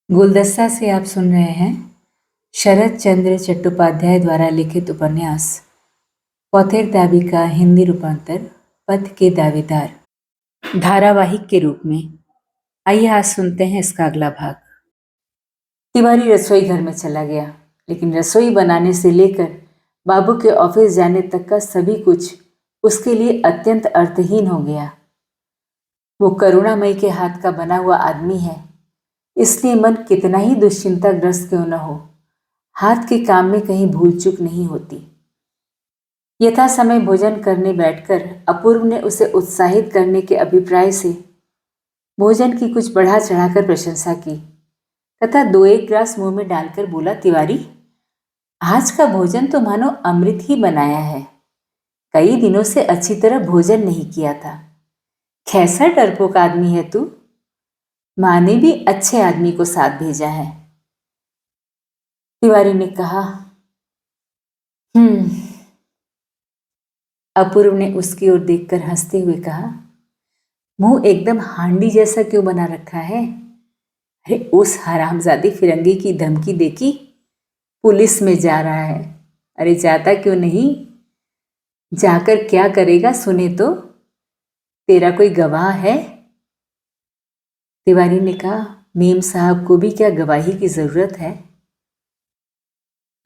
गुलदस्ता से आप सुन रहे हैं शरत चंद्र चट्टोपाध्याय द्वारा लिखित उपन्यास पौथेर दावी का हिंदी रूपांतर पथ के दावेदार धारावाहिक के रूप में। आइए आज सुनते हैं इसका अगला भाग। तिवारी रसोई घर में चला गया, लेकिन रसोई बनाने से लेकर बाबू के ऑफिस जाने तक का सभी कुछ उसके लिए अत्यंत अर्थहीन हो गया। वो करुणामयी के हाथ का बना हुआ आदमी है, इसलिए मन कितना ही दुश्चिंताग्रस्त क्यों न हो, हाथ के काम में कहीं भूल चूक नहीं होती। यथा समय भोजन करने बैठकर अपूर्व ने उसे उत्साहित करने के अभिप्राय से भोजन की कुछ बढ़ा चढ़ाकर प्रशंसा की तथा दो एक ग्रास मुंह में डालकर बोला, तिवारी, आज का भोजन तो मानो अमृत ही बनाया है। कई दिनों से अच्छी तरह भोजन नहीं किया था। कैसा डरपोक आदमी है तू। माँ ने भी अच्छे आदमी को साथ भेजा है। तिवारी ने कहा। अपूर्व ने उसकी ओर देखकर हंसते हुए कहा, मुंह एकदम हांडी जैसा क्यों बना रखा है। अरे उस हरामजादी फिरंगी की धमकी देखी, पुलिस में जा रहा है। अरे जाता क्यों नहीं, जाकर क्या करेगा सुने तो। तेरा कोई गवाह है। तिवारी ने कहा, मेम साहब को भी क्या गवाही की जरूरत है।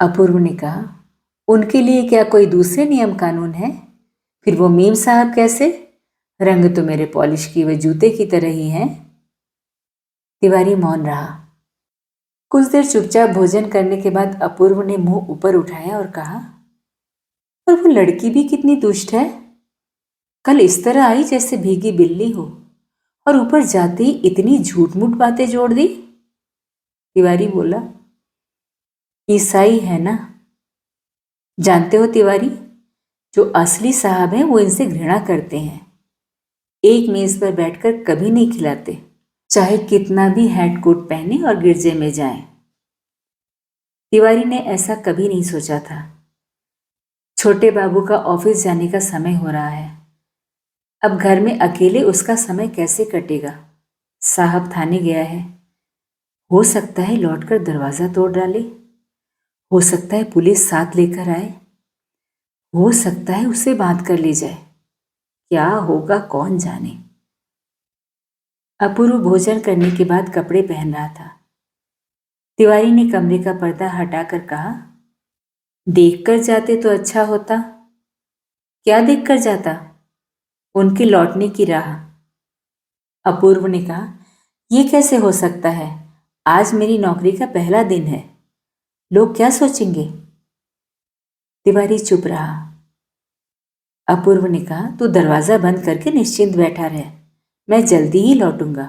अपूर्व ने कहा, उनके लिए क्या कोई दूसरे नियम कानून है। फिर वो मेम साहब कैसे। रंग तो मेरे पॉलिश किए हुए जूते की तरह ही हैं। तिवारी मौन रहा। कुछ देर चुपचाप भोजन करने के बाद अपूर्व ने मुंह ऊपर उठाया और कहा, पर वो लड़की भी कितनी दुष्ट है। कल इस तरह आई जैसे भीगी बिल्ली हो, और ऊपर जाते ही इतनी झूठ मूठ बातें जोड़ दी। तिवारी बोला, ईसाई है ना। जानते हो तिवारी, जो असली साहब हैं वो इनसे घृणा करते हैं। एक मेज पर बैठकर कभी नहीं खिलाते, चाहे कितना भी हैट कोट पहने और गिरजे में जाएं। तिवारी ने ऐसा कभी नहीं सोचा था। छोटे बाबू का ऑफिस जाने का समय हो रहा है। अब घर में अकेले उसका समय कैसे कटेगा। साहब थाने गया है, हो सकता है लौटकर दरवाजा तोड़ डाले, हो सकता है पुलिस साथ लेकर आए, हो सकता है उसे बांध कर ले जाए। क्या होगा कौन जाने। अपूर्व भोजन करने के बाद कपड़े पहन रहा था। तिवारी ने कमरे का पर्दा हटाकर कहा, देखकर जाते तो अच्छा होता। क्या देखकर जाता। उनके लौटने की राह। अपूर्व ने कहा, यह कैसे हो सकता है। आज मेरी नौकरी का पहला दिन है, लोग क्या सोचेंगे। तिवारी चुप रहा। अपूर्व ने कहा, तू दरवाजा बंद करके निश्चिंत बैठा रह, मैं जल्दी ही लौटूंगा,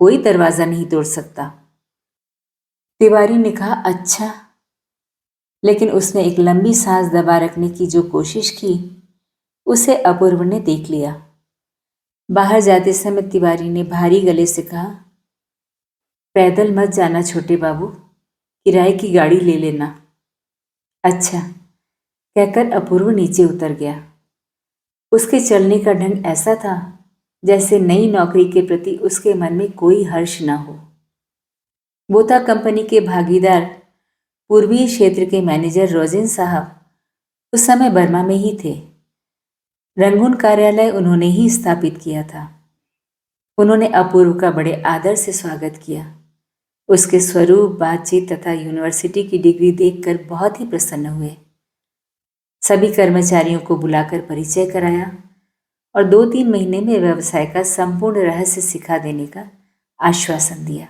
कोई दरवाजा नहीं तोड़ सकता। तिवारी ने कहा, अच्छा। लेकिन उसने एक लंबी सांस दबा रखने की जो कोशिश की, उसे अपूर्व ने देख लिया। बाहर जाते समय तिवारी ने भारी गले से कहा, पैदल मत जाना छोटे बाबू, किराए की गाड़ी ले लेना। अच्छा, कहकर अपूर्व नीचे उतर गया। उसके चलने का ढंग ऐसा था जैसे नई नौकरी के प्रति उसके मन में कोई हर्ष न हो। वो था कंपनी के भागीदार पूर्वी क्षेत्र के मैनेजर रोजिन साहब उस समय बर्मा में ही थे। रंगून कार्यालय उन्होंने ही स्थापित किया था। उन्होंने अपूर्व का बड़े आदर से स्वागत किया। उसके स्वरूप, बातचीत तथा यूनिवर्सिटी की डिग्री देखकर बहुत ही प्रसन्न हुए। सभी कर्मचारियों को बुलाकर परिचय कराया और 2-3 महीने में व्यवसाय का संपूर्ण रहस्य सिखा देने का आश्वासन दिया।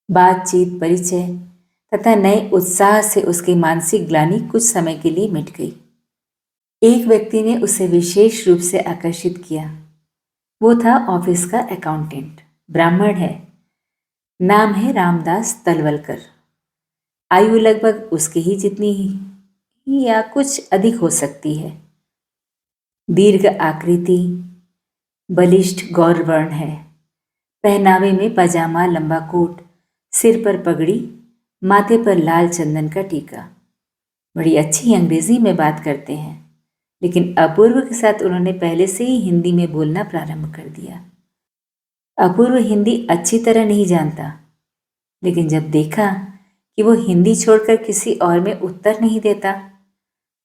बातचीत, परिचय तथा नए उत्साह से उसकी मानसिक ग्लानि कुछ समय के लिए मिट गई। एक व्यक्ति ने उसे विशेष रूप से आकर्षित किया। वो था ऑफिस का अकाउंटेंट, ब्राह्मण है, नाम है रामदास तलवलकर। आयु लगभग उसके ही जितनी ही या कुछ अधिक हो सकती है। दीर्घ आकृति, बलिष्ठ गौरवर्ण है। पहनावे में पजामा, लंबा कोट, सिर पर पगड़ी, माथे पर लाल चंदन का टीका। बड़ी अच्छी अंग्रेजी में बात करते हैं, लेकिन अपूर्व के साथ उन्होंने पहले से ही हिंदी में बोलना प्रारंभ कर दिया। अपूर्व हिंदी अच्छी तरह नहीं जानता, लेकिन जब देखा कि वो हिंदी छोड़कर किसी और में उत्तर नहीं देता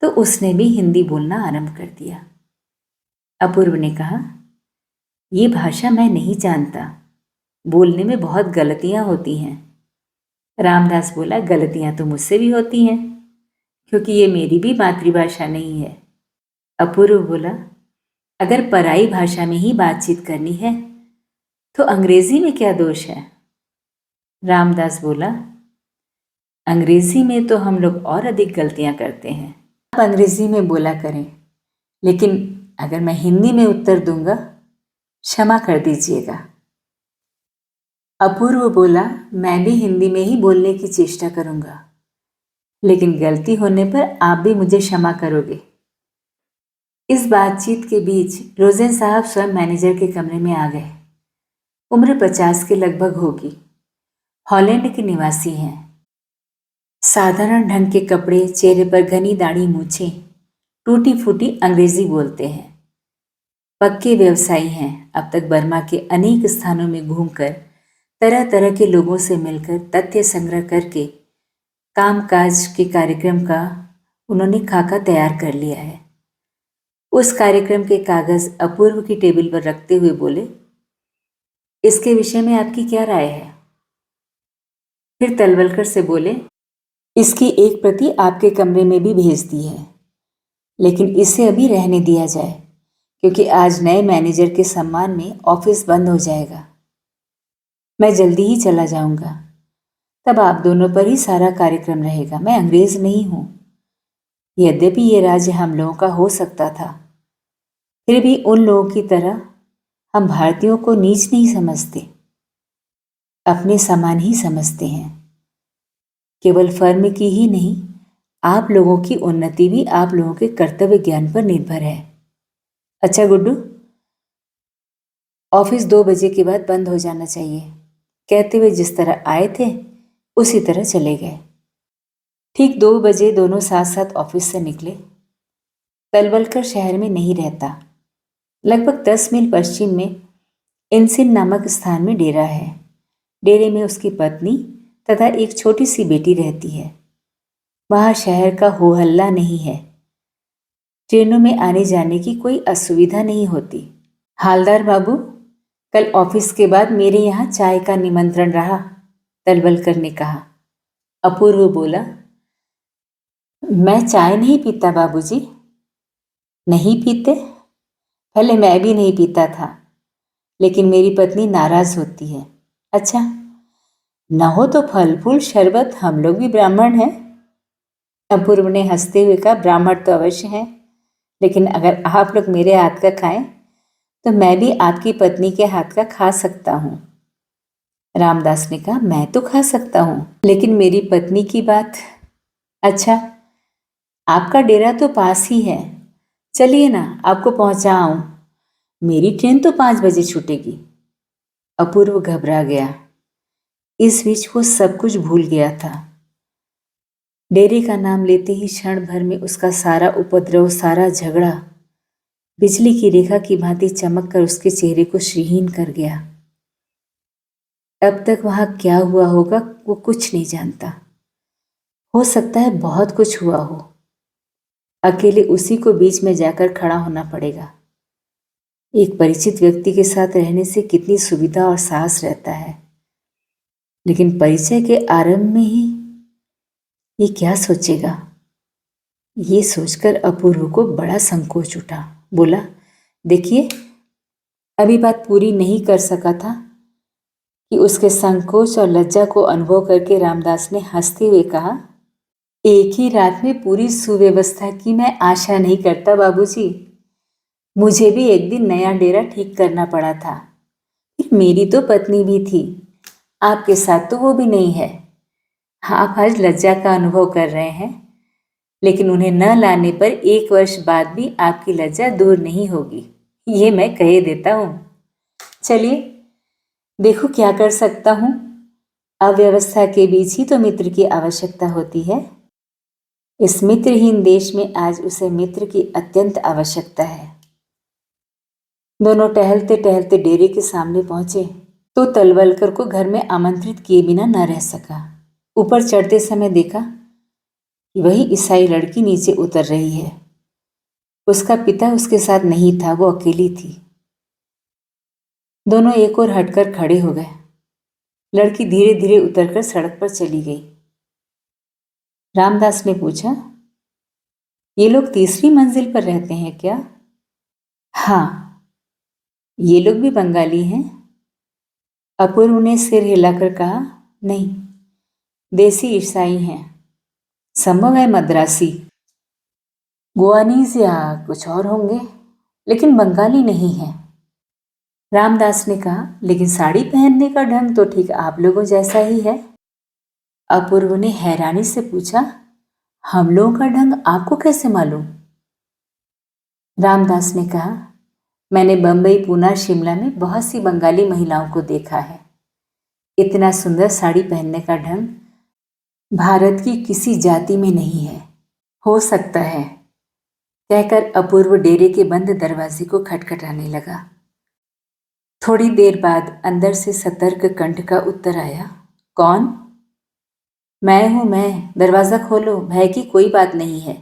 तो उसने भी हिंदी बोलना आरंभ कर दिया। अपूर्व ने कहा, ये भाषा मैं नहीं जानता, बोलने में बहुत गलतियां होती हैं। रामदास बोला, गलतियां तो मुझसे भी होती हैं क्योंकि ये मेरी भी मातृभाषा नहीं है। अपूर्व बोला, अगर पराई भाषा में ही बातचीत करनी है तो अंग्रेजी में क्या दोष है? रामदास बोला, अंग्रेजी में तो हम लोग और अधिक गलतियां करते हैं। आप अंग्रेजी में बोला करें, लेकिन अगर मैं हिंदी में उत्तर दूंगा, क्षमा कर दीजिएगा। अपूर्व बोला, मैं भी हिंदी में ही बोलने की चेष्टा करूंगा, लेकिन गलती होने पर आप भी मुझे क्षमा करोगे। इस बातचीत के बीच रोजेन साहब स्वयं मैनेजर के कमरे में आ गए। उम्र 50 के लगभग होगी। हॉलैंड के निवासी हैं। साधारण ढंग के कपड़े, चेहरे पर घनी दाढ़ी मूछें, टूटी फूटी अंग्रेजी बोलते हैं। पक्के व्यवसायी हैं। अब तक बर्मा के अनेक स्थानों में घूमकर तरह तरह के लोगों से मिलकर तथ्य संग्रह करके कामकाज के कार्यक्रम का उन्होंने खाका तैयार कर लिया है। उस कार्यक्रम के कागज अपूर्व की टेबल पर रखते हुए बोले, इसके विषय में आपकी क्या राय है? फिर तलवलकर से बोले, इसकी एक प्रति आपके कमरे में भी भेज दी है, लेकिन इसे अभी रहने दिया जाए क्योंकि आज नए मैनेजर के सम्मान में ऑफिस बंद हो जाएगा। मैं जल्दी ही चला जाऊंगा, तब आप दोनों पर ही सारा कार्यक्रम रहेगा। मैं अंग्रेज नहीं हूं। यद्यपि ये राज्य हम लोगों का हो सकता था, फिर भी उन लोगों की तरह हम भारतीयों को नीच नहीं समझते, अपने समान ही समझते हैं। केवल फर्म की ही नहीं, आप लोगों की उन्नति भी आप लोगों के कर्तव्य ज्ञान पर निर्भर है। अच्छा गुड्डू, ऑफिस 2 बजे के बाद बंद हो जाना चाहिए। कहते हुए जिस तरह आए थे उसी तरह चले गए। ठीक 2 बजे दोनों साथ साथ ऑफिस से निकले। तलवलकर शहर में नहीं रहता। लगभग 10 मील पश्चिम में इनसिन नामक स्थान में डेरा है। डेरे में उसकी पत्नी तथा एक छोटी सी बेटी रहती है। वहां शहर का हो हल्ला नहीं है। ट्रेनों में आने जाने की कोई असुविधा नहीं होती। हालदार बाबू, कल ऑफिस के बाद मेरे यहाँ चाय का निमंत्रण रहा, तलवलकर ने कहा। अपूर्व बोला, मैं चाय नहीं पीता बाबूजी। नहीं पीते? पहले मैं भी नहीं पीता था, लेकिन मेरी पत्नी नाराज होती है। अच्छा, न हो तो फल फूल शरबत, हम लोग भी ब्राह्मण हैं। अपूर्व ने हंसते हुए कहा, ब्राह्मण तो अवश्य हैं, लेकिन अगर आप लोग मेरे हाथ का खाएं तो मैं भी आपकी पत्नी के हाथ का खा सकता हूं। रामदास ने कहा, मैं तो खा सकता हूं, लेकिन मेरी पत्नी की बात। अच्छा, आपका डेरा तो पास ही है, चलिए ना, आपको पहुंचाऊं। मेरी ट्रेन तो 5 बजे छूटेगी। अपूर्व घबरा गया। इस बीच वो सब कुछ भूल गया था। डेरे का नाम लेते ही क्षण भर में उसका सारा उपद्रव, सारा झगड़ा बिजली की रेखा की भांति चमक कर उसके चेहरे को श्रीहीन कर गया। अब तक वहां क्या हुआ होगा वो कुछ नहीं जानता। हो सकता है बहुत कुछ हुआ हो। अकेले उसी को बीच में जाकर खड़ा होना पड़ेगा। एक परिचित व्यक्ति के साथ रहने से कितनी सुविधा और साहस रहता है, लेकिन परिचय के आरंभ में ही ये क्या सोचेगा? ये सोचकर अपूर्व को बड़ा संकोच उठा। बोला, देखिए, अभी बात पूरी नहीं कर सका था कि उसके संकोच और लज्जा को अनुभव करके रामदास ने हंसते हुए कहा, एक ही रात में पूरी सुव्यवस्था की मैं आशा नहीं करता बाबूजी। मुझे भी एक दिन नया डेरा ठीक करना पड़ा था। फिर मेरी तो पत्नी भी थी, आपके साथ तो वो भी नहीं है। आप आज लज्जा का अनुभव कर रहे हैं, लेकिन उन्हें न लाने पर 1 वर्ष बाद भी आपकी लज्जा दूर नहीं होगी, ये मैं कह देता हूं। चलिए, देखो क्या कर सकता हूं। अव्यवस्था के बीच ही तो मित्र की आवश्यकता होती है। इस मित्रहीन देश में आज उसे मित्र की अत्यंत आवश्यकता है। दोनों टहलते टहलते डेरे के सामने पहुंचे तो तलवलकर को घर में आमंत्रित किए बिना न रह सका। ऊपर चढ़ते समय देखा कि वही ईसाई लड़की नीचे उतर रही है। उसका पिता उसके साथ नहीं था, वो अकेली थी। दोनों एक ओर हटकर खड़े हो गए। लड़की धीरे धीरे उतरकर सड़क पर चली गई। रामदास ने पूछा, ये लोग तीसरी मंजिल पर रहते हैं क्या? हाँ, ये लोग भी बंगाली हैं? अपूर्व ने सिर हिलाकर कहा, नहीं, देसी ईसाई हैं। संभव है मद्रासी, गोवानीज या कुछ और होंगे, लेकिन बंगाली नहीं है। रामदास ने कहा, लेकिन साड़ी पहनने का ढंग तो ठीक आप लोगों जैसा ही है। अपूर्व ने हैरानी से पूछा, हम लोगों का ढंग आपको कैसे मालूम? रामदास ने कहा, मैंने बंबई, पूना, शिमला में बहुत सी बंगाली महिलाओं को देखा है। इतना सुंदर साड़ी पहनने का ढंग भारत की किसी जाति में नहीं है। हो सकता है, कहकर अपूर्व डेरे के बंद दरवाजे को खटखटाने लगा। थोड़ी देर बाद अंदर से सतर्क कंठ का उत्तर आया, कौन? मैं हूं, मैं, दरवाजा खोलो, भय की कोई बात नहीं है,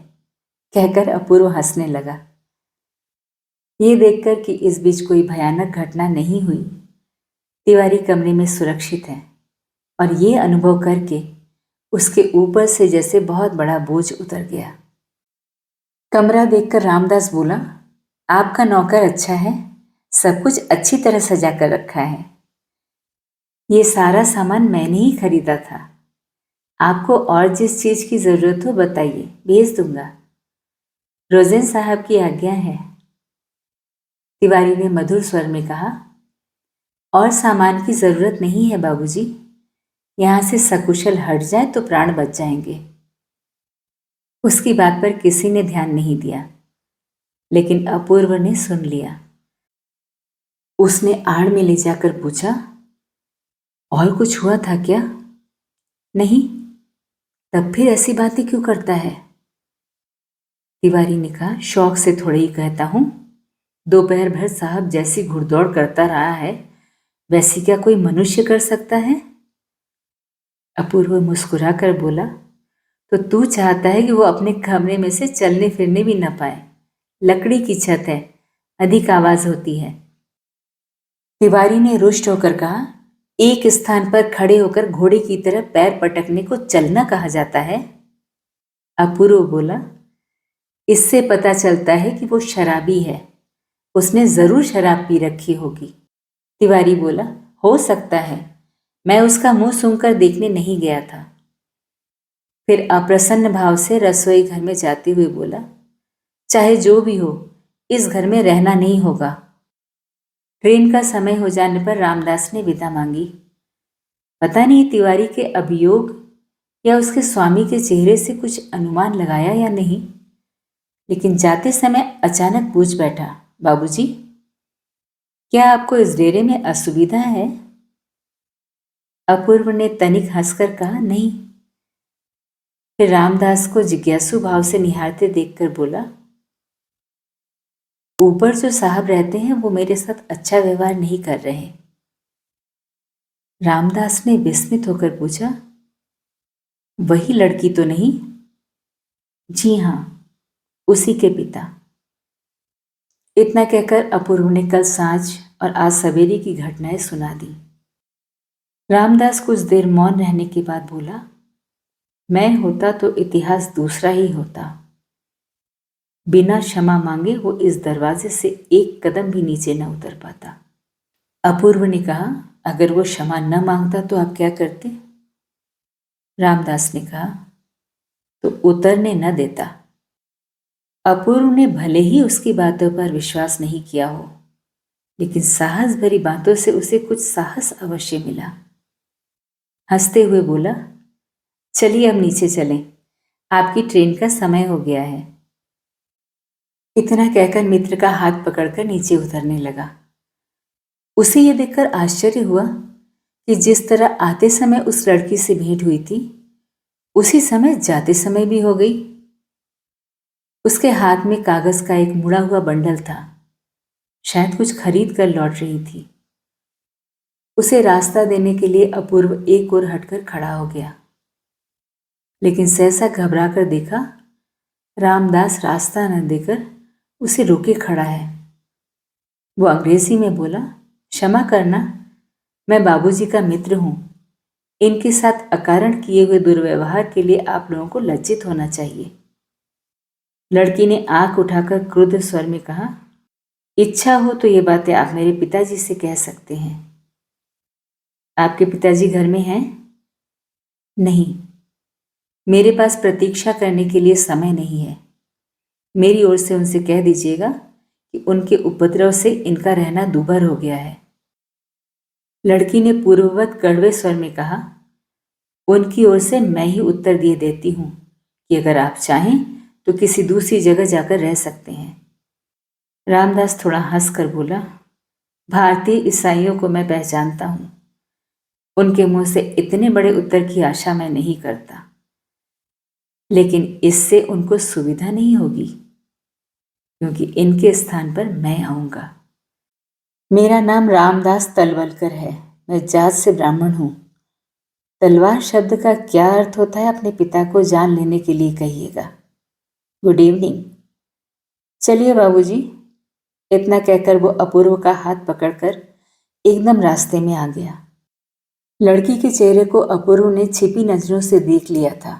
कहकर अपूर्व हंसने लगा। ये देखकर कि इस बीच कोई भयानक घटना नहीं हुई, तिवारी कमरे में सुरक्षित है, और ये अनुभव करके उसके ऊपर से जैसे बहुत बड़ा बोझ उतर गया। कमरा देखकर रामदास बोला, आपका नौकर अच्छा है, सब कुछ अच्छी तरह सजा कर रखा है। ये सारा सामान मैंने ही खरीदा था। आपको और जिस चीज की जरूरत हो बताइए, भेज दूंगा। रोजेन साहब की आज्ञा है, तिवारी ने मधुर स्वर में कहा। और सामान की जरूरत नहीं है बाबूजी, यहां से सकुशल हट जाए तो प्राण बच जाएंगे। उसकी बात पर किसी ने ध्यान नहीं दिया, लेकिन अपूर्व ने सुन लिया। उसने आड़ में ले जाकर पूछा, और कुछ हुआ था क्या? नहीं, तब फिर ऐसी बातें क्यों करता है? तिवारी ने कहा, शौक से थोड़े ही कहता हूं। दोपहर भर साहब जैसी घुड़दौड़ करता रहा है, वैसी क्या कोई मनुष्य कर सकता है? अपूर्व मुस्कुरा कर बोला, तो तू चाहता है कि वो अपने कमरे में से चलने फिरने भी न पाए। लकड़ी की छत है, अधिक आवाज होती है। तिवारी ने रुष्ट होकर कहा, एक स्थान पर खड़े होकर घोड़े की तरह पैर पटकने को चलना कहा जाता है? अपूर्व बोला, इससे पता चलता है कि वो शराबी है, उसने जरूर शराब पी रखी होगी। तिवारी बोला, हो सकता है, मैं उसका मुंह सूंघकर देखने नहीं गया था। फिर अप्रसन्न भाव से रसोई घर में जाते हुए बोला, चाहे जो भी हो, इस घर में रहना नहीं होगा। ट्रेन का समय हो जाने पर रामदास ने विदा मांगी। पता नहीं तिवारी के अभियोग या उसके स्वामी के चेहरे से कुछ अनुमान लगाया या नहीं, लेकिन जाते समय अचानक पूछ बैठा, बाबूजी, क्या आपको इस डेरे में असुविधा है? अपूर्व ने तनिक हंसकर कहा, नहीं। फिर रामदास को जिज्ञासु भाव से निहारते देखकर बोला, ऊपर जो साहब रहते हैं वो मेरे साथ अच्छा व्यवहार नहीं कर रहे। रामदास ने विस्मित होकर पूछा, वही लड़की तो नहीं? जी हां, उसी के पिता। इतना कहकर अपूर्व ने कल सांझ और आज सवेरे की घटनाएं सुना दी। रामदास कुछ देर मौन रहने के बाद बोला, मैं होता तो इतिहास दूसरा ही होता। बिना क्षमा मांगे वो इस दरवाजे से एक कदम भी नीचे न उतर पाता। अपूर्व ने कहा, अगर वो क्षमा न मांगता तो आप क्या करते? रामदास ने कहा, तो उतरने न देता। अपूर्व ने भले ही उसकी बातों पर विश्वास नहीं किया हो, लेकिन साहस भरी बातों से उसे कुछ साहस अवश्य मिला। हंसते हुए बोला, चलिए अब नीचे चलें, आपकी ट्रेन का समय हो गया है। इतना कहकर मित्र का हाथ पकड़कर नीचे उतरने लगा। उसे यह देखकर आश्चर्य हुआ कि जिस तरह आते समय उस लड़की से भेंट हुई थी, उसी समय जाते समय भी हो गई। उसके हाथ में कागज का एक मुड़ा हुआ बंडल था, शायद कुछ खरीद कर लौट रही थी। उसे रास्ता देने के लिए अपूर्व एक ओर हटकर खड़ा हो गया, लेकिन सहसा घबरा कर देखा रामदास रास्ता न देकर उसे रोके खड़ा है। वो अंग्रेजी में बोला, क्षमा करना, मैं बाबूजी का मित्र हूं। इनके साथ अकारण किए हुए दुर्व्यवहार के लिए आप लोगों को लज्जित होना चाहिए। लड़की ने आंख उठाकर क्रुद्ध स्वर में कहा, इच्छा हो तो ये बातें आप मेरे पिताजी से कह सकते हैं। आपके पिताजी घर में हैं? नहीं, मेरे पास प्रतीक्षा करने के लिए समय नहीं है। मेरी ओर से उनसे कह दीजिएगा कि उनके उपद्रव से इनका रहना दूभर हो गया है। लड़की ने पूर्ववत कड़वे स्वर में कहा, उनकी ओर से मैं ही उत्तर दिए देती हूं कि अगर आप चाहें तो किसी दूसरी जगह जाकर रह सकते हैं। रामदास थोड़ा हंसकर बोला, भारतीय ईसाइयों को मैं पहचानता हूं। उनके मुंह से इतने बड़े उत्तर की आशा मैं नहीं करता, लेकिन इससे उनको सुविधा नहीं होगी, क्योंकि इनके स्थान पर मैं आऊंगा। मेरा नाम रामदास तलवलकर है। मैं जात से ब्राह्मण हूं। तलवार शब्द का क्या अर्थ होता है अपने पिता को जान लेने के लिए कहिएगा। Good evening. चलिए बाबूजी। इतना कहकर वो अपूर्व का हाथ पकड़कर एकदम रास्ते में आ गया। लड़की के चेहरे को अपूर्व ने छिपी नजरों से देख लिया था।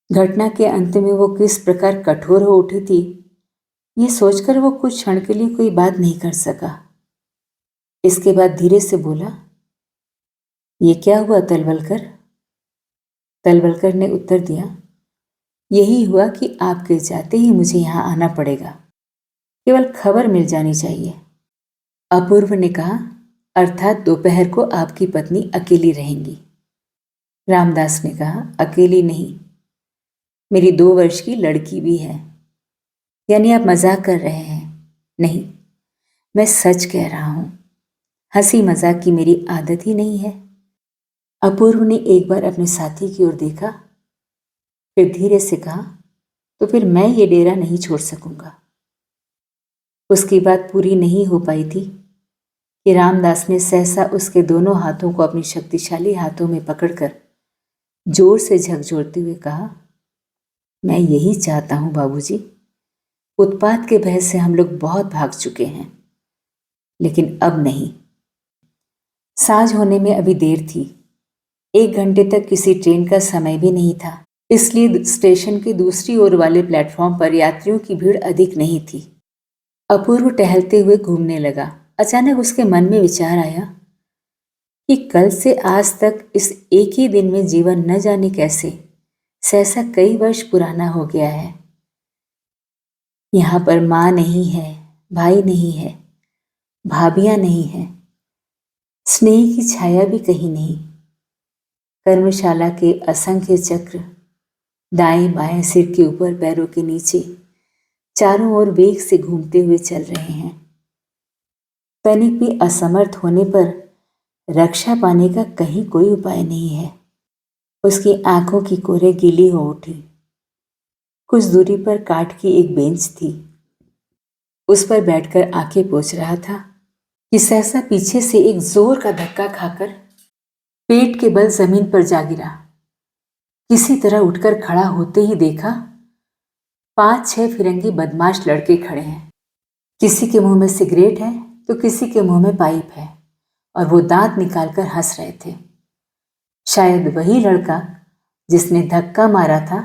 घटना के अंत में वो किस प्रकार कठोर हो उठी थी, ये सोचकर वो कुछ क्षण के लिए कोई बात नहीं कर सका। इसके बाद धीरे से बोला, ये क्या हुआ तलवलकर? तलवलकर ने उत्तर दिया, यही हुआ कि आपके जाते ही मुझे यहां आना पड़ेगा। केवल खबर मिल जानी चाहिए। अपूर्व ने कहा, अर्थात दोपहर को आपकी पत्नी अकेली रहेंगी। रामदास ने कहा, अकेली नहीं, मेरी 2 वर्ष की लड़की भी है। यानी आप मजाक कर रहे हैं? नहीं, मैं सच कह रहा हूं। हंसी मजाक की मेरी आदत ही नहीं है। अपूर्व ने एक बार अपने साथी की ओर देखा, फिर धीरे से कहा, तो फिर मैं ये डेरा नहीं छोड़ सकूंगा। उसकी बात पूरी नहीं हो पाई थी कि रामदास ने सहसा उसके दोनों हाथों को अपनी शक्तिशाली हाथों में पकड़कर जोर से झकझोरते हुए कहा, मैं यही चाहता हूं बाबूजी। उत्पात के भय से हम लोग बहुत भाग चुके हैं, लेकिन अब नहीं। साँझ होने में अभी देर थी। 1 घंटे तक किसी ट्रेन का समय भी नहीं था, इसलिए स्टेशन के दूसरी ओर वाले प्लेटफॉर्म पर यात्रियों की भीड़ अधिक नहीं थी। अपूर्व टहलते हुए घूमने लगा। अचानक उसके मन में विचार आया कि कल से आज तक इस एक ही दिन में जीवन न जाने कैसे सहसा कई वर्ष पुराना हो गया है। यहाँ पर माँ नहीं है, भाई नहीं है, भाभियाँ नहीं है, स्नेह की छाया भी कहीं नहीं। कर्मशाला के असंख्य चक्र दाएं बाएं सिर के ऊपर पैरों के नीचे चारों ओर वेग से घूमते हुए चल रहे हैं। तनिक भी असमर्थ होने पर रक्षा पाने का कहीं कोई उपाय नहीं है। उसकी आंखों की कोरे गीली हो उठी। कुछ दूरी पर काठ की एक बेंच थी। उस पर बैठकर आंखें पोंछ रहा था कि सहसा पीछे से एक जोर का धक्का खाकर पेट के बल जमीन पर जा गिरा। किसी तरह उठकर खड़ा होते ही देखा 5-6 फिरंगी बदमाश लड़के खड़े हैं। किसी के मुंह में सिगरेट है तो किसी के मुंह में पाइप है, और वो दांत निकालकर हंस रहे थे। शायद वही लड़का जिसने धक्का मारा था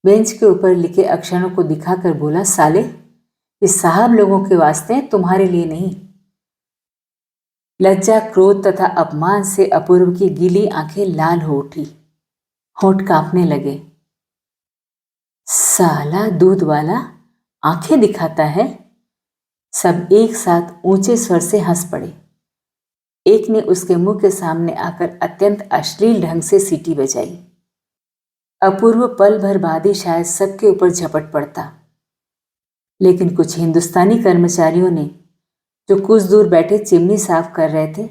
बेंच के ऊपर लिखे अक्षरों को दिखाकर बोला, साले, ये साहब लोगों के वास्ते हैं, तुम्हारे लिए नहीं। लज्जा, क्रोध तथा अपमान से अपूर्व की गीली आंखें लाल हो उठी, होंठ कांपने लगे। साला दूध वाला आंखें दिखाता है। सब एक साथ ऊंचे स्वर से हंस पड़े। एक ने उसके मुंह के सामने आकर अत्यंत अश्लील ढंग से सीटी बजाई। अपूर्व पल भर बाद ही शायद सबके ऊपर झपट पड़ता, लेकिन कुछ हिंदुस्तानी कर्मचारियों ने, जो कुछ दूर बैठे चिमनी साफ कर रहे थे,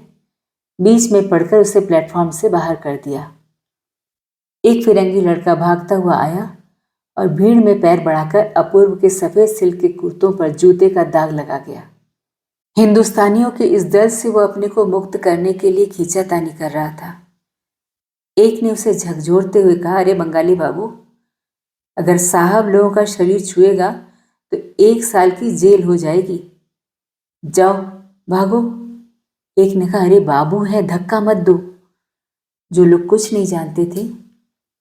बीच में पड़कर उसे प्लेटफॉर्म से बाहर कर दिया। एक फिरंगी लड़का भागता हुआ आया और भीड़ में पैर बढ़ाकर अपूर्व के सफेद सिल्क के कुर्तों पर जूते का दाग लगा गया। हिंदुस्तानियों के इस दर्द से वो अपने को मुक्त करने के लिए खींचातानी कर रहा था। एक ने उसे झकझोरते हुए कहा, अरे बंगाली बाबू, अगर साहब लोगों का शरीर छुएगा तो 1 साल की जेल हो जाएगी। जाओ, भागो। एक ने कहा, अरे बाबू है, धक्का मत दो। जो लोग कुछ नहीं जानते थे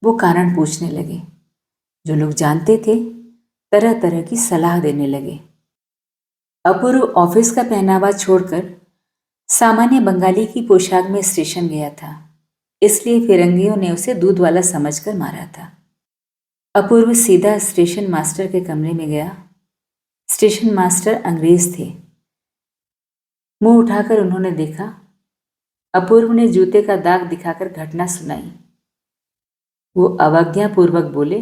वो कारण पूछने लगे, जो लोग जानते थे तरह तरह की सलाह देने लगे। अपूर्व ऑफिस का पहनावा छोड़कर सामान्य बंगाली की पोशाक में स्टेशन गया था, इसलिए फिरंगियों ने उसे दूध वाला समझकर मारा था। अपूर्व सीधा स्टेशन मास्टर के कमरे में गया। स्टेशन मास्टर अंग्रेज थे। मुंह उठाकर उन्होंने देखा। अपूर्व ने जूते का दाग दिखाकर घटना सुनाई। वो अवज्ञापूर्वक बोले,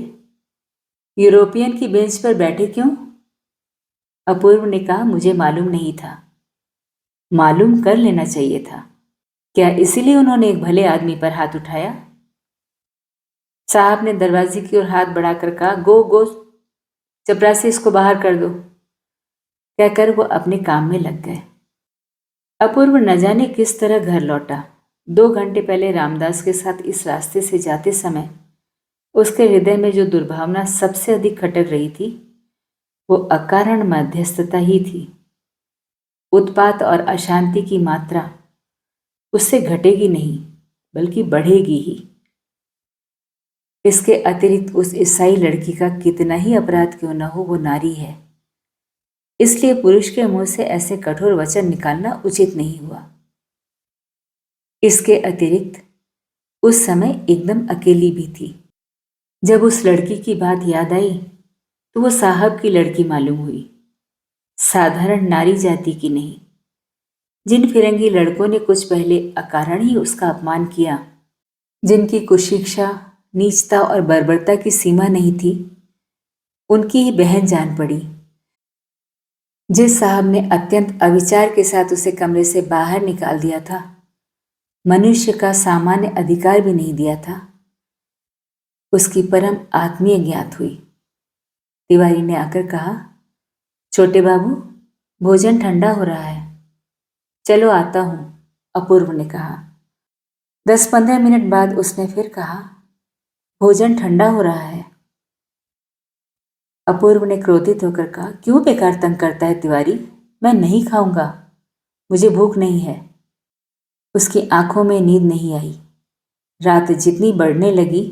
यूरोपियन की बेंच पर बैठे क्यों? अपूर्व ने कहा, मुझे मालूम नहीं था। मालूम कर लेना चाहिए था। क्या इसीलिए उन्होंने एक भले आदमी पर हाथ उठाया? साहब ने दरवाजे की ओर हाथ बढ़ाकर कहा, गो गो, चपरासी इसको बाहर कर दो। कहकर वो अपने काम में लग गए। अपूर्व न जाने किस तरह घर लौटा। 2 घंटे पहले रामदास के साथ इस रास्ते से जाते समय उसके हृदय में जो दुर्भावना सबसे अधिक खटक रही थी वो अकारण मध्यस्थता ही थी। उत्पात और अशांति की मात्रा उससे घटेगी नहीं बल्कि बढ़ेगी ही। इसके अतिरिक्त उस ईसाई लड़की का कितना ही अपराध क्यों न हो, वो नारी है, इसलिए पुरुष के मुंह से ऐसे कठोर वचन निकालना उचित नहीं हुआ। इसके अतिरिक्त उस समय एकदम अकेली भी थी। जब उस लड़की की बात याद आई तो वो साहब की लड़की मालूम हुई, साधारण नारी जाति की नहीं। जिन फिरंगी लड़कों ने कुछ पहले अकारण ही उसका अपमान किया, जिनकी कुशिक्षा, नीचता और बर्बरता की सीमा नहीं थी, उनकी ही बहन जान पड़ी। जिस साहब ने अत्यंत अविचार के साथ उसे कमरे से बाहर निकाल दिया था, मनुष्य का सामान्य अधिकार भी नहीं दिया था, उसकी परम आत्मीय ज्ञात हुई। तिवारी ने आकर कहा, छोटे बाबू, भोजन ठंडा हो रहा है, चलो आता हूं। अपूर्व ने कहा। 10-15 मिनट बाद उसने फिर कहा, भोजन ठंडा हो रहा है। अपूर्व ने क्रोधित होकर कहा, क्यों बेकार तंग करता है तिवारी, मैं नहीं खाऊंगा, मुझे भूख नहीं है। उसकी आंखों में नींद नहीं आई। रात जितनी बढ़ने लगी,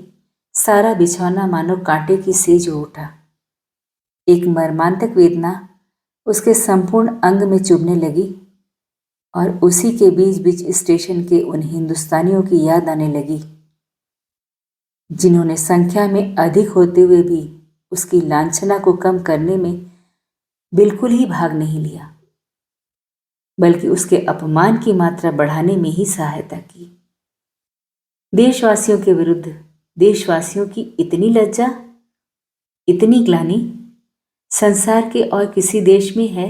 सारा बिछौना मानो कांटे की सेज हो उठा। एक मर्मांतक वेदना उसके संपूर्ण अंग में चुभने लगी और उसी के बीच बीच स्टेशन के उन हिंदुस्तानियों की याद आने लगी जिन्होंने संख्या में अधिक होते हुए भी उसकी लांछना को कम करने में बिल्कुल ही भाग नहीं लिया, बल्कि उसके अपमान की मात्रा बढ़ाने में ही सहायता की। देशवासियों के विरुद्ध देशवासियों की इतनी लज्जा, इतनी ग्लानि संसार के और किसी देश में है?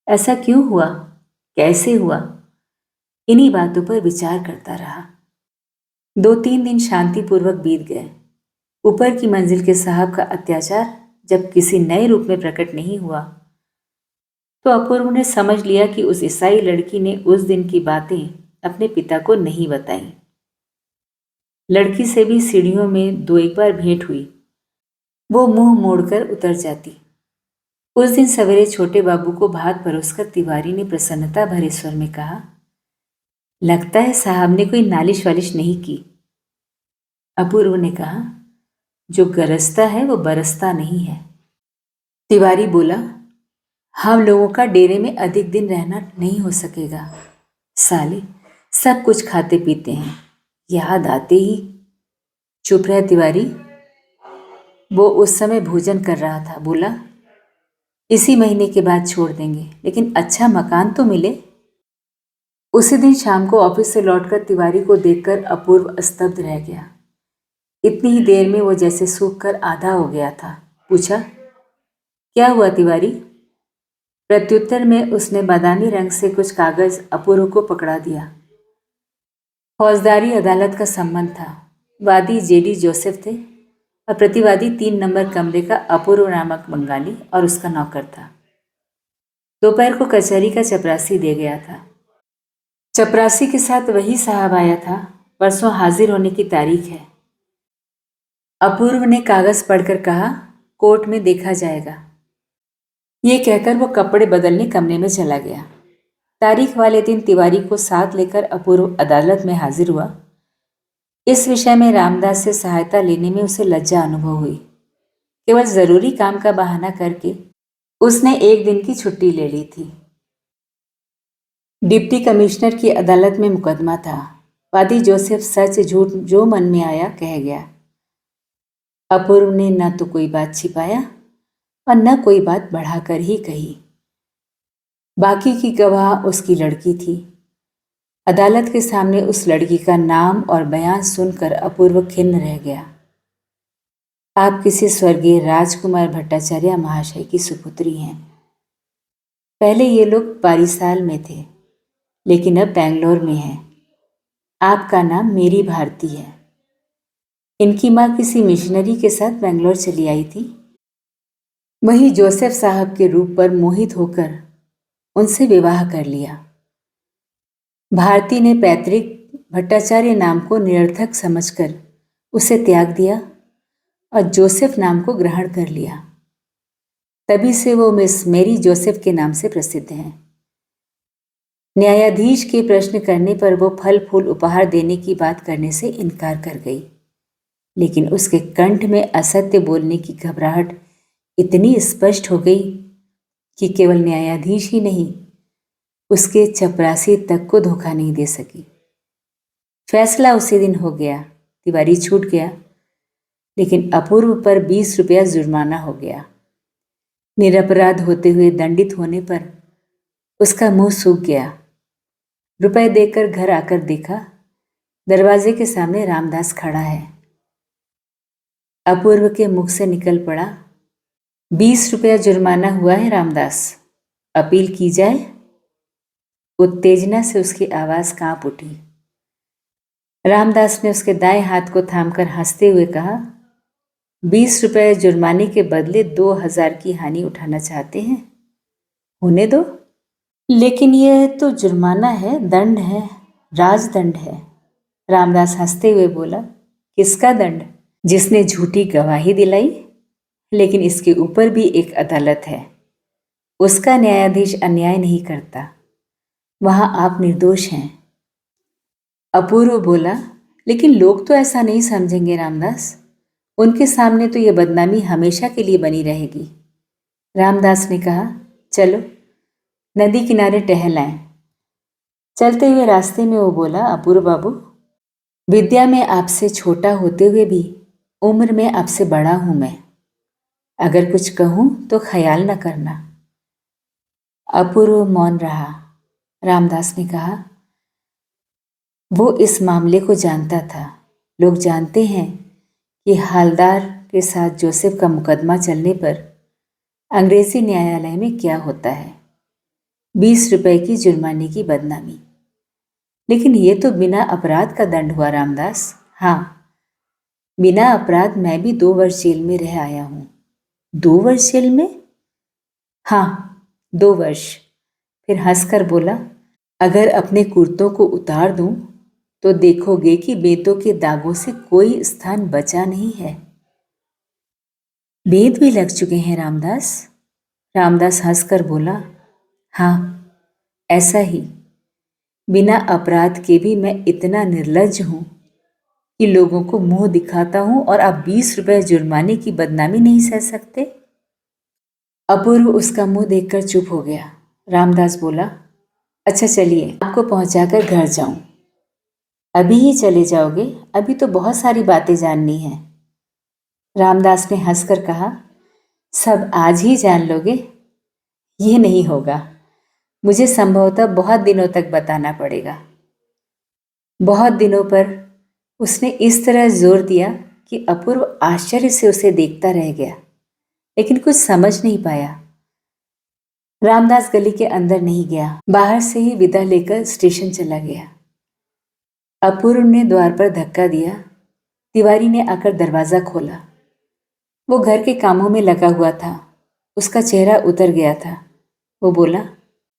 ऐसा क्यों हुआ, कैसे हुआ? इन्हीं बातों पर विचार करता रहा। 2-3 दिन शांतिपूर्वक बीत गए। ऊपर की मंजिल के साहब का अत्याचार जब किसी नए रूप में प्रकट नहीं हुआ तो अपूर्व ने समझ लिया कि उस ईसाई लड़की ने उस दिन की बातें अपने पिता को नहीं बताई। लड़की से भी सीढ़ियों में 2-1 बार भेंट हुई। वो मुंह मोड़कर उतर जाती। उस दिन सवेरे छोटे बाबू को भात परोसकर तिवारी ने प्रसन्नता भरे स्वर में कहा, लगता है साहब ने कोई नालिश वालिश नहीं की। अपूर्व ने कहा, जो गरजता है वो बरसता नहीं है। तिवारी बोला, हम लोगों का डेरे में अधिक दिन रहना नहीं हो सकेगा। साले सब कुछ खाते पीते हैं, याद आते ही। चुप रह तिवारी। वो उस समय भोजन कर रहा था। बोला, इसी महीने के बाद छोड़ देंगे, लेकिन अच्छा मकान तो मिले। उसी दिन शाम को ऑफिस से लौटकर तिवारी को देखकर अपूर्व स्तब्ध रह गया। इतनी ही देर में वो जैसे सूख कर आधा हो गया था। पूछा, क्या हुआ तिवारी? प्रत्युत्तर में उसने बादामी रंग से कुछ कागज अपूर्व को पकड़ा दिया। फौजदारी अदालत का संबंध था। वादी जेडी जोसेफ थे और प्रतिवादी 3 नंबर कमरे का अपूर्व नामक बंगाली और उसका नौकर था। दोपहर को कचहरी का चपरासी दे गया था। चपरासी के साथ वही साहब आया था। परसों हाजिर होने की तारीख है। अपूर्व ने कागज पढ़कर कहा, कोर्ट में देखा जाएगा। ये कहकर वो कपड़े बदलने कमरे में चला गया। तारीख वाले दिन तिवारी को साथ लेकर अपूर्व अदालत में हाजिर हुआ। इस विषय में रामदास से सहायता लेने में उसे लज्जा अनुभव हुई। केवल जरूरी काम का बहाना करके उसने एक दिन की छुट्टी ले ली थी। डिप्टी कमिश्नर की अदालत में मुकदमा था। वादी जोसेफ सच झूठ जो मन में आया कह गया। अपूर्व ने न तो कोई बात छिपाया और न कोई बात बढ़ाकर ही कही। बाकी की गवाह उसकी लड़की थी। अदालत के सामने उस लड़की का नाम और बयान सुनकर अपूर्व खिन्न रह गया। आप किसी स्वर्गीय राजकुमार भट्टाचार्य महाशय की सुपुत्री हैं। पहले ये लोग पारिसाल में थे, लेकिन अब बेंगलोर में हैं। आपका नाम मेरी भारती है। इनकी माँ किसी मिशनरी के साथ बेंगलोर चली आई थी। वही जोसेफ साहब के रूप पर मोहित होकर उनसे विवाह कर लिया। भारती ने पैतृक भट्टाचार्य नाम को निरर्थक समझकर उसे त्याग दिया और जोसेफ नाम को ग्रहण कर लिया। तभी से वो मिस मेरी जोसेफ के नाम से प्रसिद्ध हैं। न्यायाधीश के प्रश्न करने पर वो फल फूल उपहार देने की बात करने से इनकार कर गई, लेकिन उसके कंठ में असत्य बोलने की घबराहट इतनी स्पष्ट हो गई कि केवल न्यायाधीश ही नहीं, उसके चपरासी तक को धोखा नहीं दे सकी। फैसला उसी दिन हो गया। तिवारी छूट गया, लेकिन अपूर्व पर 20 रुपया जुर्माना हो गया। निरपराध होते हुए दंडित होने पर उसका मुंह सूख गया। रुपए देकर घर आकर देखा, दरवाजे के सामने रामदास खड़ा है। अपूर्व के मुख से निकल पड़ा, 20 रुपया जुर्माना हुआ है रामदास, अपील की जाए। उत्तेजना से उसकी आवाज कांप उठी। रामदास ने उसके दाएं हाथ को थामकर हंसते हुए कहा, 20 रुपये जुर्माने के बदले 2000 की हानि उठाना चाहते हैं? होने दो। लेकिन यह तो जुर्माना है, दंड है, राजदंड है। रामदास हंसते हुए बोला, किसका दंड? जिसने झूठी गवाही दिलाई। लेकिन इसके ऊपर भी एक अदालत है, उसका न्यायाधीश अन्याय नहीं करता। वहां आप निर्दोष हैं। अपूर्व बोला, लेकिन लोग तो ऐसा नहीं समझेंगे रामदास। उनके सामने तो यह बदनामी हमेशा के लिए बनी रहेगी। रामदास ने कहा, चलो नदी किनारे टहल आएं। चलते हुए रास्ते में वो बोला, अपूर्व बाबू, विद्या में आपसे छोटा होते हुए भी उम्र में आपसे बड़ा हूं मैं। अगर कुछ कहूं तो ख्याल न करना। अपूर्व मौन रहा। रामदास ने कहा, वो इस मामले को जानता था। लोग जानते हैं कि हालदार के साथ जोसेफ का मुकदमा चलने पर अंग्रेजी न्यायालय में क्या होता है, 20 रुपए की जुर्माने की बदनामी। लेकिन ये तो बिना अपराध का दंड हुआ रामदास। हाँ, बिना अपराध मैं भी 2 वर्ष जेल में रह आया हूं। 2 वर्ष जेल में? हाँ, 2 वर्ष। फिर हंसकर बोला, अगर अपने कुर्तों को उतार दूं तो देखोगे कि बेतों के दागों से कोई स्थान बचा नहीं है। बेत भी लग चुके हैं रामदास? रामदास हंसकर बोला, हाँ, ऐसा ही। बिना अपराध के भी मैं इतना निर्लज्ज हूं कि लोगों को मुंह दिखाता हूं और आप 20 रुपए जुर्माने की बदनामी नहीं सह सकते। अपूर्व उसका मुंह देखकर चुप हो गया। रामदास बोला, अच्छा चलिए, आपको पहुंचाकर घर जाऊं। अभी ही चले जाओगे? अभी तो बहुत सारी बातें जाननी हैं। रामदास ने हंसकर कहा, सब आज ही जान लोगे? ये नहीं होगा, मुझे संभवतः बहुत दिनों तक बताना पड़ेगा। बहुत दिनों पर उसने इस तरह जोर दिया कि अपूर्व आश्चर्य से उसे देखता रह गया, लेकिन कुछ समझ नहीं पाया। रामदास गली के अंदर नहीं गया, बाहर से ही विदा लेकर स्टेशन चला गया। अपूर्व ने द्वार पर धक्का दिया। तिवारी ने आकर दरवाजा खोला। वो घर के कामों में लगा हुआ था। उसका चेहरा उतर गया था। वो बोला।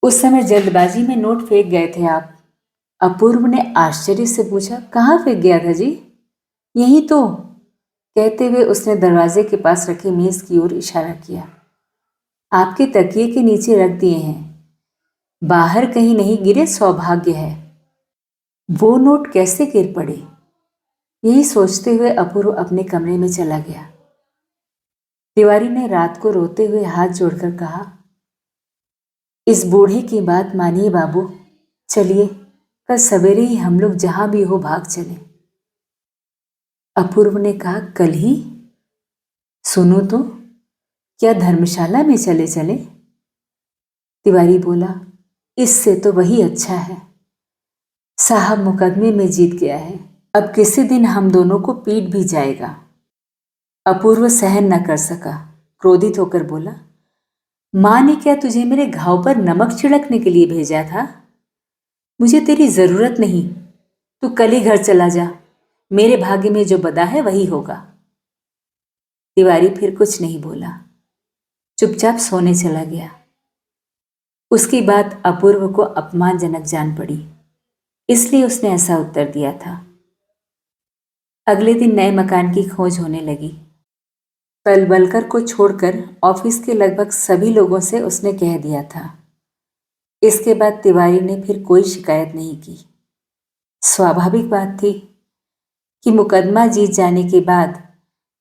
उस समय जल्दबाजी में नोट फेंक गए थे आप। अपूर्व ने आश्चर्य से पूछा, कहाँ फेंक गया था जी? यही तो, कहते हुए उसने दरवाजे के पास रखे मेज की ओर इशारा किया। आपके तकिए के नीचे रख दिए हैं, बाहर कहीं नहीं गिरे, सौभाग्य है। वो नोट कैसे गिर पड़े? यही सोचते हुए अपूर्व अपने कमरे में चला गया। तिवारी ने रात को रोते हुए हाथ जोड़कर कहा, इस बूढ़े की बात मानिए बाबू, चलिए कल सवेरे ही हम लोग जहां भी हो भाग चले। अपूर्व ने कहा, कल ही? सुनो तो, क्या धर्मशाला में चले चले? तिवारी बोला, इससे तो वही अच्छा है। साहब मुकदमे में जीत गया है, अब किसी दिन हम दोनों को पीट भी जाएगा। अपूर्व सहन न कर सका, क्रोधित होकर बोला, माँ ने क्या तुझे मेरे घाव पर नमक छिड़कने के लिए भेजा था? मुझे तेरी जरूरत नहीं, तू कल ही घर चला जा, मेरे भाग्य में जो बदा है वही होगा। तिवारी फिर कुछ नहीं बोला, चुपचाप सोने चला गया। उसकी बात अपूर्व को अपमानजनक जान पड़ी, इसलिए उसने ऐसा उत्तर दिया था। अगले दिन नए मकान की खोज होने लगी। तलवलकर को छोड़कर ऑफिस के लगभग सभी लोगों से उसने कह दिया था। इसके बाद तिवारी ने फिर कोई शिकायत नहीं की। स्वाभाविक बात थी कि मुकदमा जीत जाने के बाद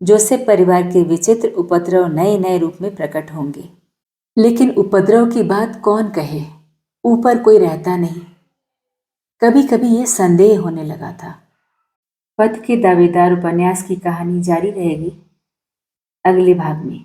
जोसेफ परिवार के विचित्र उपद्रव नए नए रूप में प्रकट होंगे। लेकिन उपद्रव की बात कौन कहे, ऊपर कोई रहता नहीं। कभी कभी यह संदेह होने लगा था। पथ के दावेदार उपन्यास की कहानी जारी रहेगी अगले भाग में।